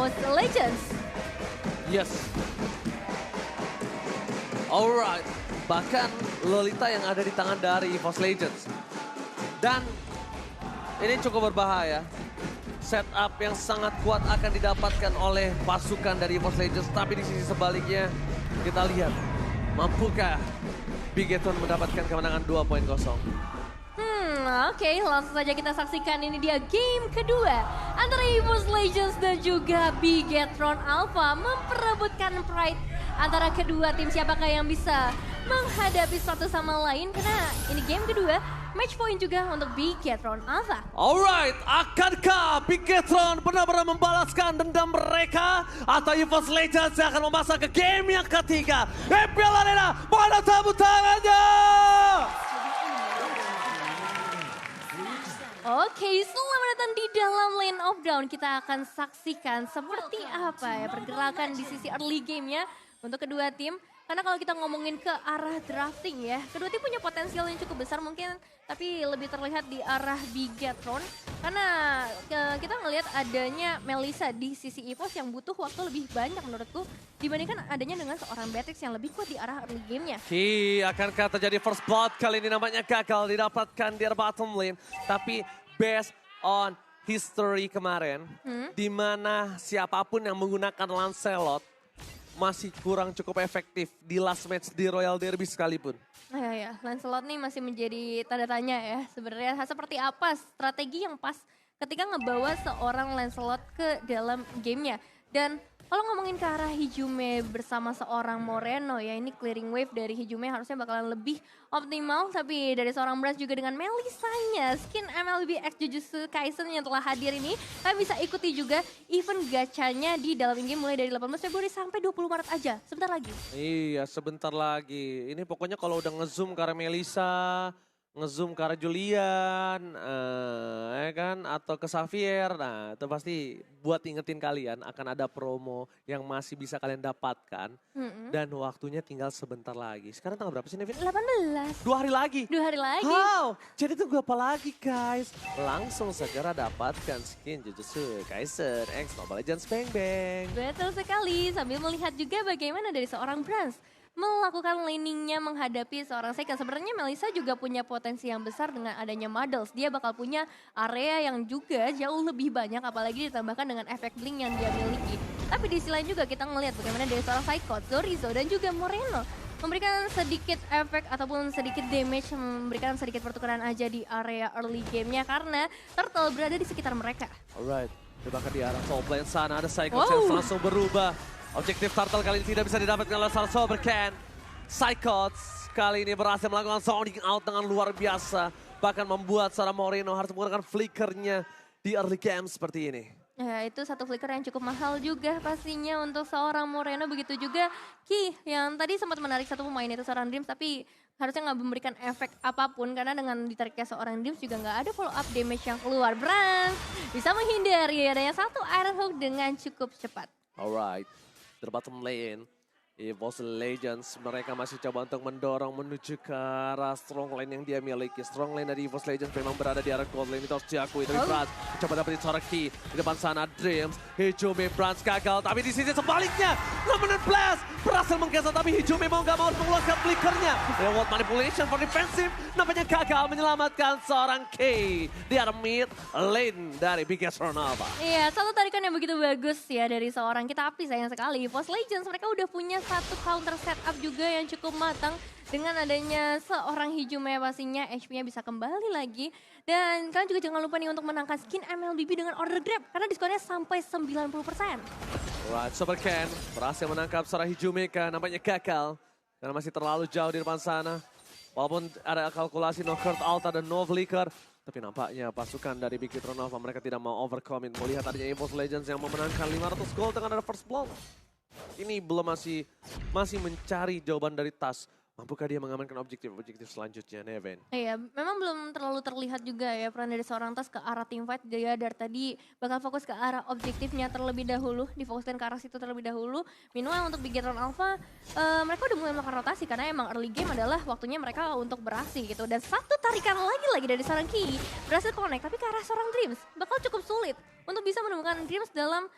EVOS Legends. Yes. Alright. Bahkan Lolita yang ada di tangan dari EVOS Legends. Dan ini cukup berbahaya. Setup yang sangat kuat akan didapatkan oleh pasukan dari EVOS Legends. Tapi di sisi sebaliknya kita lihat. Mampukah Bigetron mendapatkan kemenangan 2-0? Oke, langsung saja kita saksikan ini dia game kedua antara EVOS Legends dan juga Bigetron Alpha memperebutkan pride antara kedua tim. Siapakah yang bisa menghadapi satu sama lain, karena ini game kedua. Match point juga untuk Bigetron Alpha. Alright, akankah Bigetron benar-benar membalaskan dendam mereka? Atau EVOS Legends yang akan memasang ke game yang ketiga? EPL Arena, mana tepuk tangannya? Oke, selamat datang di dalam Lane of Dawn. Kita akan saksikan seperti apa ya pergerakan di sisi early game-nya untuk kedua tim. Karena kalau kita ngomongin ke arah drafting ya, kedua tim punya potensial yang cukup besar mungkin, tapi lebih terlihat di arah Bigetron. Karena kita ngelihat adanya Melissa di sisi EVOS yang butuh waktu lebih banyak menurutku dibandingkan adanya dengan seorang Beatrix yang lebih kuat di arah early game-nya. Akankah terjadi first blood kali ini nampaknya gagal didapatkan di bottom lane. Tapi based on history kemarin, di mana siapapun yang menggunakan Lancelot masih kurang cukup efektif di last match di Royal Derby sekalipun. Ya, Lancelot nih masih menjadi tanda tanya ya. Sebenarnya seperti apa strategi yang pas ketika ngebawa seorang Lancelot ke dalam gamenya. Dan kalau ngomongin ke arah Hijume bersama seorang Moreno ya, ini clearing wave dari Hijume harusnya bakalan lebih optimal. Tapi dari seorang Brans juga dengan Melissanya, skin MLB X Jujutsu Kaisen yang telah hadir ini, kalian bisa ikuti juga event gachanya di dalam game mulai dari 18 Februari sampai 20 Maret aja, sebentar lagi. Iya, sebentar lagi. Ini pokoknya kalau udah ngezoom ke arah Melissa, ngezoom ke arah Julian, ya kan, atau ke Xavier, nah itu pasti buat ingetin kalian akan ada promo yang masih bisa kalian dapatkan. Dan waktunya tinggal sebentar lagi. Sekarang tanggal berapa sih, Nevin? 18. 2 hari lagi? 2 hari lagi. Wow, jadi tunggu apa lagi guys? Langsung segera dapatkan skin Jujutsu Kaisen X Mobile Legends Bang Bang. Betul sekali, sambil melihat juga bagaimana dari seorang Brans melakukan laningnya menghadapi seorang Seiken. Sebenarnya Melissa juga punya potensi yang besar dengan adanya Muddles. Dia bakal punya area yang juga jauh lebih banyak, apalagi ditambahkan dengan efek blink yang dia miliki. Tapi di sisi lain juga kita ngelihat bagaimana dari seorang Psycho, Zorizo dan juga Moreno memberikan sedikit efek ataupun sedikit damage, memberikan sedikit pertukaran aja di area early game-nya karena Turtle berada di sekitar mereka. Alright, bahkan di arah top lane sana ada Psycho yang langsung berubah. Objektif Turtle kali ini tidak bisa didapatkan oleh Sarso Berken. Psychots kali ini berhasil melakukan zoning out dengan luar biasa. Bahkan membuat seorang Moreno harus menggunakan flickernya di early game seperti ini. Ya, itu satu flicker yang cukup mahal juga pastinya untuk seorang Moreno. Begitu juga Ki yang tadi sempat menarik satu pemain itu seorang Dreams, tapi harusnya nggak memberikan efek apapun karena dengan ditariknya seorang Dreams juga nggak ada follow up damage yang keluar. Brans bisa menghindari adanya satu Iron Hook dengan cukup cepat. Alright. The bottom lane, EVOS Legends, mereka masih coba untuk mendorong menuju ke arah strong lane yang dia miliki. Strong lane dari EVOS Legends memang berada di arah gold lane, itu harus diakui. Tapi Brans coba dapetin seorang key. Di depan sana Dreams, Hijume, Brans gagal. Tapi di sisi sebaliknya, Lemonade Blast berhasil menggeser. Tapi Hijume mau gak mau mengeluarkan flickernya. Lewat manipulation for defensive, nampaknya gagal menyelamatkan seorang key di arah mid lane dari Bigetron Alpha. Iya, satu tarikan yang begitu bagus ya dari seorang kita, tapi sayang sekali EVOS Legends mereka udah punya satu counter setup juga yang cukup matang. Dengan adanya seorang Hijume pastinya HP-nya bisa kembali lagi. Dan kalian juga jangan lupa nih untuk menangkan skin MLBB dengan order grab karena diskonnya sampai 90%. Alright, Supercan berhasil menangkap seorang Hijume kan, nampaknya gagal. Karena masih terlalu jauh di depan sana. Walaupun ada kalkulasi no Kurt Alta dan no Flicker. Tapi nampaknya pasukan dari Bigetron Alpha mereka tidak mau overcommit. Melihat adanya EVOS Legends yang memenangkan 500 gold dengan ada first blood. Ini belum masih mencari jawaban dari Tas. Mampukah dia mengamankan objektif selanjutnya, Neven? Iya, memang belum terlalu terlihat juga ya peran dari seorang Tas ke arah teamfight. Dia dari tadi bakal fokus ke arah objektifnya terlebih dahulu, difokuskan ke arah situ terlebih dahulu. Meanwhile untuk Bigetron Alpha, mereka udah mulai melakukan rotasi karena emang early game adalah waktunya mereka untuk beraksi gitu. Dan satu tarikan lagi dari seorang Ki berhasil connect, tapi ke arah seorang Dreams bakal cukup sulit untuk bisa menemukan Dreams dalam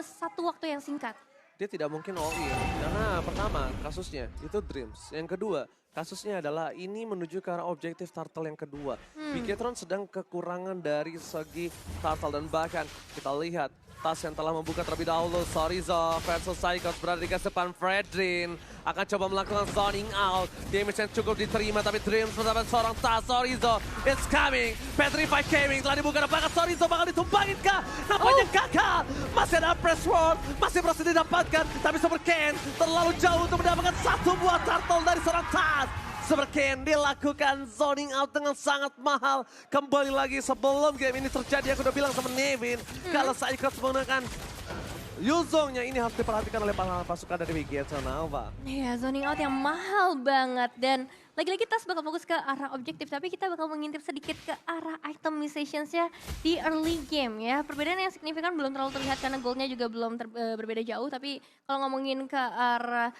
satu waktu yang singkat. Dia tidak mungkin all in. Karena pertama kasusnya itu Dreams. Yang kedua kasusnya adalah ini menuju ke arah objektif Turtle yang kedua. Bigetron sedang kekurangan dari segi Turtle dan bahkan kita lihat Tas yang telah membuka terlebih dahulu. Sorizo versus Psychos berada di garis depan. Fredrin akan coba melakukan zoning out. Damage yang cukup diterima tapi Dreams bersama seorang Tas. Sorizo, it's coming. Petrify Gaming telah dibuka dan bahkan Sorizo bakal ditumbangin kah? Nampaknya gagal. Masih ada press ward, masih berhasil didapatkan. Tapi Super Ken terlalu jauh untuk mendapatkan satu buah turtle dari seorang Tas. Super Ken dilakukan zoning out dengan sangat mahal. Kembali lagi sebelum game ini terjadi, aku udah bilang sama Nevin. Kalau Psychos menggunakan Yuzongnya ini harus diperhatikan oleh para pasukan dari Bigetron Alpha. Iya, zoning out yang mahal banget. Dan lagi-lagi Tas bakal fokus ke arah objektif, tapi kita bakal mengintip sedikit ke arah itemizationsnya di early game ya. Perbedaan yang signifikan belum terlalu terlihat karena goldnya juga belum berbeda jauh. Tapi kalau ngomongin ke arah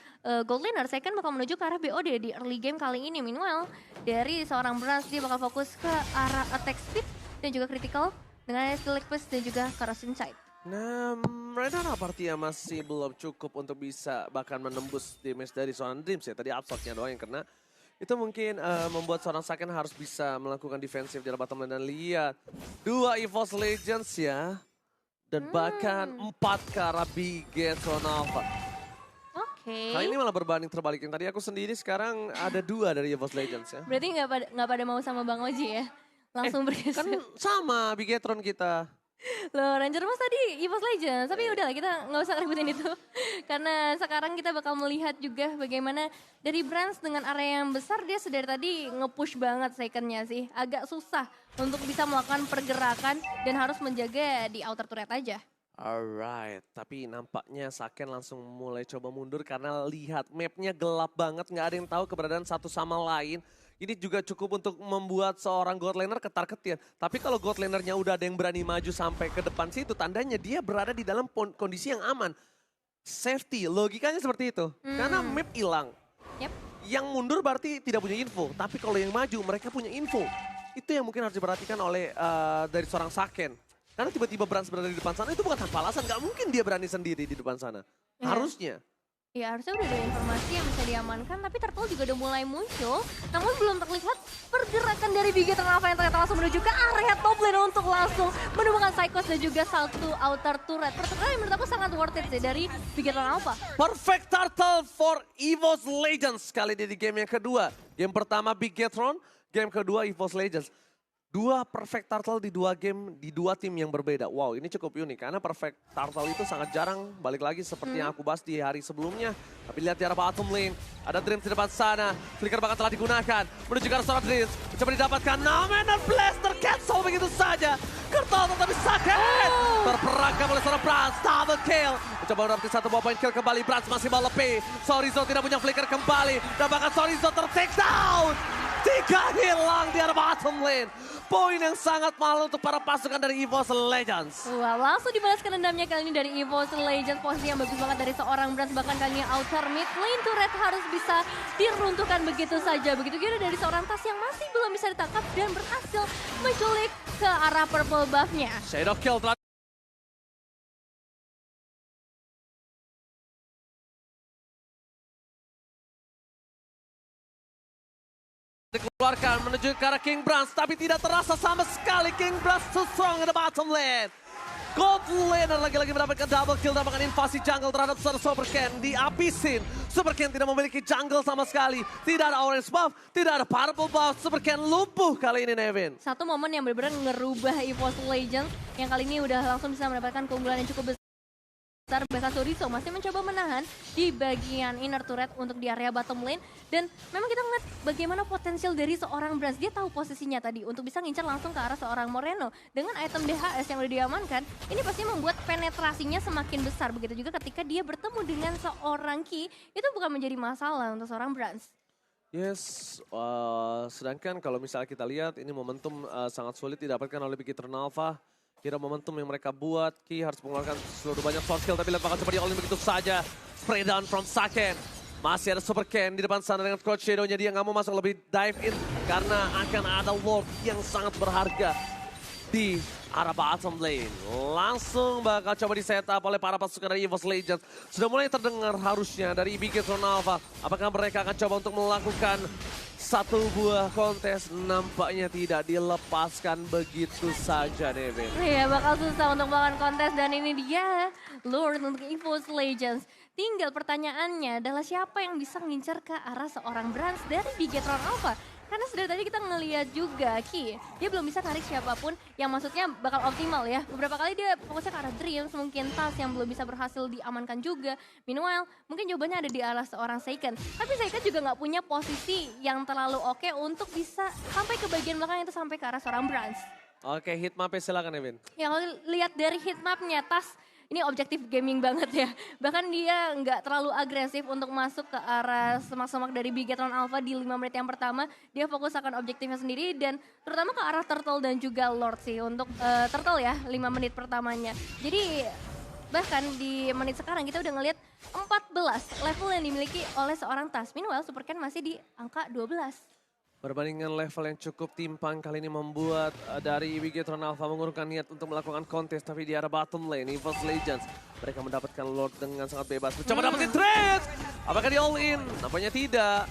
gold laner, saya kan bakal menuju ke arah BOD di early game kali ini. Meanwhile, dari seorang Brans dia bakal fokus ke arah attack speed dan juga critical dengan Steelix Push dan juga Corrosion Sight. Nah, Renata Partia masih belum cukup untuk bisa bahkan menembus damage dari seorang Dreams ya. Tadi absortnya doang yang kena. Itu mungkin membuat seorang Saken harus bisa melakukan defensif di bottom lane dan lihat. 2 EVOS Legends ya. Dan bahkan 4 ke arah Bigetron Alpha. Oke. Kali ini malah berbanding terbalik. Yang tadi aku sendiri sekarang ada 2 dari EVOS Legends ya. Berarti nggak pada mau sama Bang Oji ya? Langsung bergeser. Kan sama Bigetron kita. Loh, Ranger Mas tadi EVOS Legends, tapi udahlah kita nggak usah ributin itu. Karena sekarang kita bakal melihat juga bagaimana dari Brans dengan area yang besar dia sedari tadi nge-push banget secondnya sih. Agak susah untuk bisa melakukan pergerakan dan harus menjaga di outer turret aja. Alright, tapi nampaknya Saken langsung mulai coba mundur karena lihat mapnya gelap banget, nggak ada yang tahu keberadaan satu sama lain. Ini juga cukup untuk membuat seorang God Laner ketar-ketir. Tapi kalau God Lanernya udah ada yang berani maju sampai ke depan situ, tandanya dia berada di dalam kondisi yang aman. Safety, logikanya seperti itu. Karena map hilang. Yep. Yang mundur berarti tidak punya info. Tapi kalau yang maju, mereka punya info. Itu yang mungkin harus diperhatikan oleh dari seorang Saken. Karena tiba-tiba Brans berada di depan sana, itu bukan tanpa alasan. Gak mungkin dia berani sendiri di depan sana. Harusnya. Ya harusnya udah ada informasi yang bisa diamankan, tapi Turtle juga udah mulai muncul. Namun belum terlihat pergerakan dari Bigetron Alpha yang ternyata langsung menuju ke area top lane untuk langsung menemukan Psychos dan juga satu outer turret. Pertukaran yang menurut aku sangat worth it sih dari Bigetron Alpha. Perfect Turtle for EVOS Legends kali ini di game yang kedua. Game pertama Bigetron, game kedua EVOS Legends. 2 perfect turtle di 2 game, di 2 tim yang berbeda. Wow, ini cukup unik karena perfect turtle itu sangat jarang. Balik lagi seperti yang aku bahas di hari sebelumnya. Tapi lihat di arah bottom lane, ada Dreams di depan sana. Flicker bahkan telah digunakan. Menuju ke arah seorang Dreams. Mencoba didapatkan. Namen dan Blaster cancel begitu saja. Kertoto tapi Saken. Terperangkap oleh seorang Brans. Double kill. Mencoba mendapatkan 1 buah point kill kembali. Brans masih melepi. Sorizo tidak punya flicker kembali. Dan bahkan Sorizo ter-take down. 3 hilang di arah bottom lane. Poin yang sangat mahal untuk para pasukan dari EVOS Legends. Wah, langsung dibalaskan dendamnya kali ini dari EVOS Legends. Posisi yang bagus banget dari seorang Brans. Bahkan kali ini outer mid lane turret harus bisa diruntuhkan begitu saja. Begitu juga dari seorang Tas yang masih belum bisa ditangkap dan berhasil menculik ke arah purple buff-nya. Shadow kill telah dikeluarkan menuju ke arah King Brans, tapi tidak terasa sama sekali King Brans too strong in the bottom lane. God Laner lagi-lagi mendapatkan double kill dan bahkan invasi jungle terhadap Super Ken dihabisin. Super Ken tidak memiliki jungle sama sekali. Tidak ada orange buff, tidak ada purple buff. Super Ken lumpuh kali ini Nevin. Satu momen yang benar-benar ngerubah EVOS Legends yang kali ini udah langsung bisa mendapatkan keunggulan yang cukup besar. Bahkan Sorizo masih mencoba menahan di bagian inner turret untuk di area bottom lane. Dan memang kita melihat bagaimana potensial dari seorang Brans. Dia tahu posisinya tadi untuk bisa ngincar langsung ke arah seorang Moreno. Dengan item DHS yang udah diamankan, ini pasti membuat penetrasinya semakin besar. Begitu juga ketika dia bertemu dengan seorang Ki, itu bukan menjadi masalah untuk seorang Brans. Yes, sedangkan kalau misalnya kita lihat ini momentum sangat sulit didapatkan oleh Bigetron Alpha. Kira momentum yang mereka buat, Ki harus mengeluarkan seluruh banyak soft skill, tapi lihat bakal coba di-all-in begitu saja. Spray down from Saken. Masih ada Super Ken di depan sana dengan Coach Shadow-nya, dia nggak mau masuk lebih dive in karena akan ada Lord yang sangat berharga di arah bottom lane. Langsung bakal coba di setup oleh para pasukan dari EVOS Legends. Sudah mulai terdengar harusnya dari Bigetron Alpha. Apakah mereka akan coba untuk melakukan satu buah kontes? Nampaknya tidak dilepaskan begitu saja, Nevin. Iya, bakal susah untuk melakukan kontes dan ini dia Lord untuk EVOS Legends. Tinggal pertanyaannya adalah siapa yang bisa mengincar ke arah seorang Brans dari Bigetron Alpha. Karena sudah tadi kita ngeliat juga Ki, dia belum bisa tarik siapapun yang maksudnya bakal optimal ya. Beberapa kali dia fokusnya ke arah Dreams, mungkin Tas yang belum bisa berhasil diamankan juga. Meanwhile, mungkin jawabannya ada di arah seorang Seiken. Tapi Seiken juga nggak punya posisi yang terlalu oke untuk bisa sampai ke bagian belakang itu sampai ke arah seorang Brans. Oke, hitmapnya silakan, Nevin. Ya kalau lihat dari hitmapnya Tas, ini objektif gaming banget ya. Bahkan dia nggak terlalu agresif untuk masuk ke arah semak-semak dari Bigetron Alpha di 5 menit yang pertama. Dia fokus akan objektifnya sendiri dan terutama ke arah Turtle dan juga Lord sih untuk Turtle ya 5 menit pertamanya. Jadi bahkan di menit sekarang kita udah ngelihat 14 level yang dimiliki oleh seorang Tas. Meanwhile Super Ken masih di angka 12. Perbandingan level yang cukup timpang kali ini membuat dari Bigetron Alpha mengurungkan niat untuk melakukan kontes, tapi di arah bottom lane EVOS Legends mereka mendapatkan Lord dengan sangat bebas. Mencoba dapetin trade, apakah di all in? Nampaknya tidak.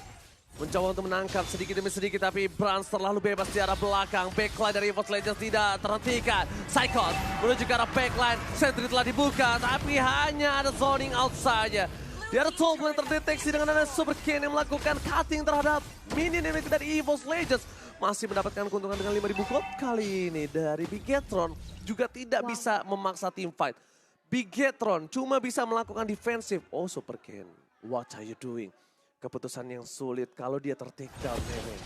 Mencoba untuk menangkap sedikit demi sedikit, tapi Brans terlalu bebas di arah belakang. Backline dari EVOS Legends tidak terhentikan. Psychos menuju ke arah backline, sentry telah dibuka, tapi hanya ada zoning out saja. Di arah top yang terdeteksi dengan ada Super Ken yang melakukan cutting terhadap minion dari EVOS Legends. Masih mendapatkan keuntungan dengan 5.000 gold kali ini dari Bigetron. Juga tidak bisa memaksa team fight. Bigetron cuma bisa melakukan defensif. Oh Super Ken, what are you doing? Keputusan yang sulit kalau dia ter-take down, Nevin.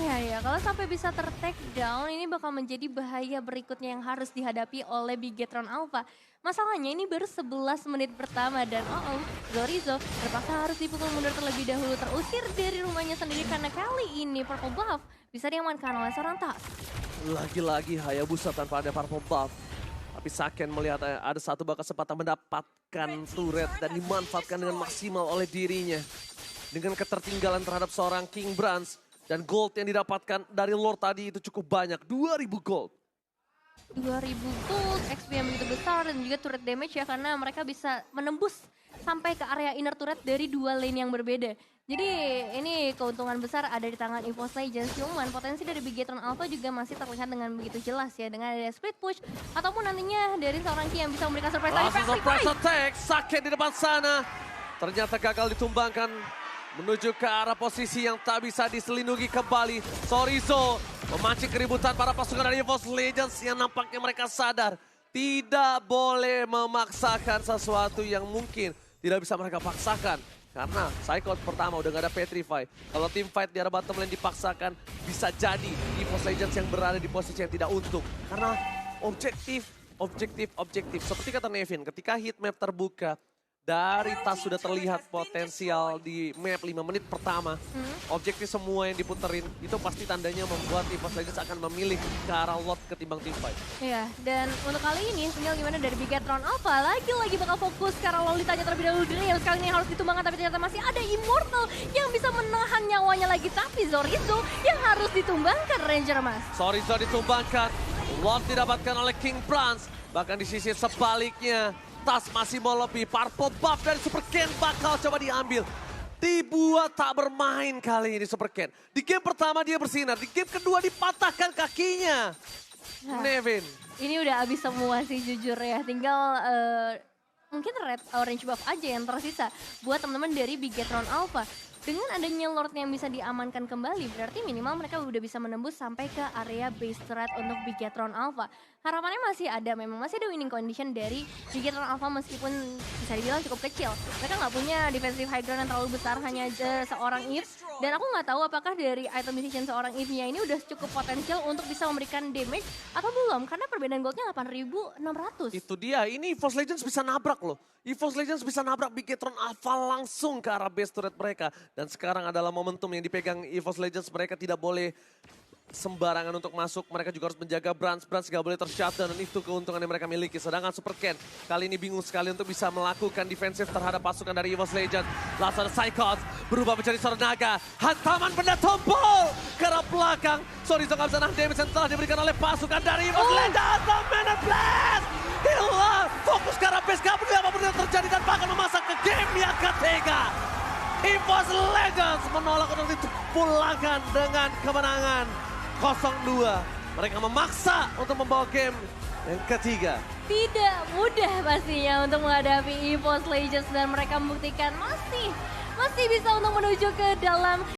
Iya, kalau sampai bisa ter-take down ini bakal menjadi bahaya berikutnya yang harus dihadapi oleh Bigetron Alpha. Masalahnya ini baru 11 menit pertama dan Zorizo terpaksa harus dipukul mundur terlebih dahulu, terusir dari rumahnya sendiri karena kali ini Purple Buff bisa diamankan oleh seorang Tas. Lagi-lagi Hayabusa tanpa ada Purple Buff. Tapi Saken melihat ada satu kesempatan mendapatkan turret dan dimanfaatkan dengan maksimal oleh dirinya. Dengan ketertinggalan terhadap seorang King Brans dan gold yang didapatkan dari Lord tadi itu cukup banyak, 2.000 gold. 2.000 gold, XP yang begitu besar dan juga turret damage ya karena mereka bisa menembus sampai ke area inner turret dari dua lane yang berbeda. Jadi ini keuntungan besar ada di tangan EVOS Legends, cuman potensi dari Bigetron Alpha juga masih terlihat dengan begitu jelas ya dengan ada split push ataupun nantinya dari seorang Ki yang bisa memberikan surprise dari Langsung surprise attack, Saken di depan sana. Ternyata gagal ditumbangkan. Menuju ke arah posisi yang tak bisa diselindungi kembali. Zorizo memancing keributan para pasukan dari EVOS Legends yang nampaknya mereka sadar. Tidak boleh memaksakan sesuatu yang mungkin tidak bisa mereka paksakan. Karena Psychot pertama udah gak ada Petrify. Kalau team fight di arah bottom lane dipaksakan, bisa jadi EVOS Legends yang berada di posisi yang tidak untung. Karena objektif. Seperti kata Nevin, ketika heat map terbuka, dari Tas sudah terlihat potensial di map 5 menit pertama. Objektif semua yang diputerin itu pasti tandanya membuat EVOS Legends akan memilih ke arah lot ketimbang team fight. Iya, dan untuk kali ini sinyal gimana dari Bigetron Alpha lagi-lagi bakal fokus karena Lolitanya terlebih dahulu Drill. Kali ini harus ditumbangkan tapi ternyata masih ada Immortal yang bisa menahan nyawanya lagi. Tapi Zorizo yang harus ditumbangkan Ranger Mas. Zorizo ditumbangkan, lot didapatkan oleh King Brans. Bahkan di sisi sebaliknya, Tas masih mau lebih. Purple Buff dari Super Ken bakal coba diambil. Dibuat tak bermain kali ini Super Ken. Di game pertama dia bersinar, di game kedua dipatahkan kakinya. Nah, Nevin. ini udah habis semua sih jujur ya. Tinggal mungkin red orange buff aja yang tersisa buat teman-teman dari Bigetron Alpha. Dengan adanya Lord yang bisa diamankan kembali, berarti minimal mereka udah bisa menembus sampai ke area base threat untuk Bigetron Alpha. Harapannya masih ada, memang masih ada winning condition dari Bigetron Alpha meskipun bisa dibilang cukup kecil. Mereka nggak punya defensive high ground yang terlalu besar, hanya seorang Eve. Dan aku nggak tahu apakah dari item decision seorang Eve-nya ini udah cukup potensial untuk bisa memberikan damage atau belum. Karena perbedaan goldnya 8.600. Itu dia, ini EVOS Legends bisa nabrak loh. EVOS Legends bisa nabrak Bigetron Alpha langsung ke arah base turret mereka. Dan sekarang adalah momentum yang dipegang EVOS Legends. Mereka tidak boleh sembarangan untuk masuk. Mereka juga harus menjaga Brans. Brans gak boleh tershutdown dan itu keuntungan yang mereka miliki. Sedangkan Super Ken kali ini bingung sekali untuk bisa melakukan defensif terhadap pasukan dari EVOS Legends. Langsung ada Psychos berubah menjadi seorang naga. Hantaman benda tumpul ke arah belakang. Sorry, nggak bisa nahan damage yang telah diberikan oleh pasukan dari EVOS Legends. The Minute Blast hilang. Fokus ke arah base, gak peduli apapun yang terjadi dan bahkan memasak ke game yang ketiga. EVOS Legends menolak untuk dipulangkan dengan kemenangan 0-2. Mereka memaksa untuk membawa game yang ketiga. Tidak mudah pastinya untuk menghadapi EVOS Legends dan mereka membuktikan masih bisa untuk menuju ke dalam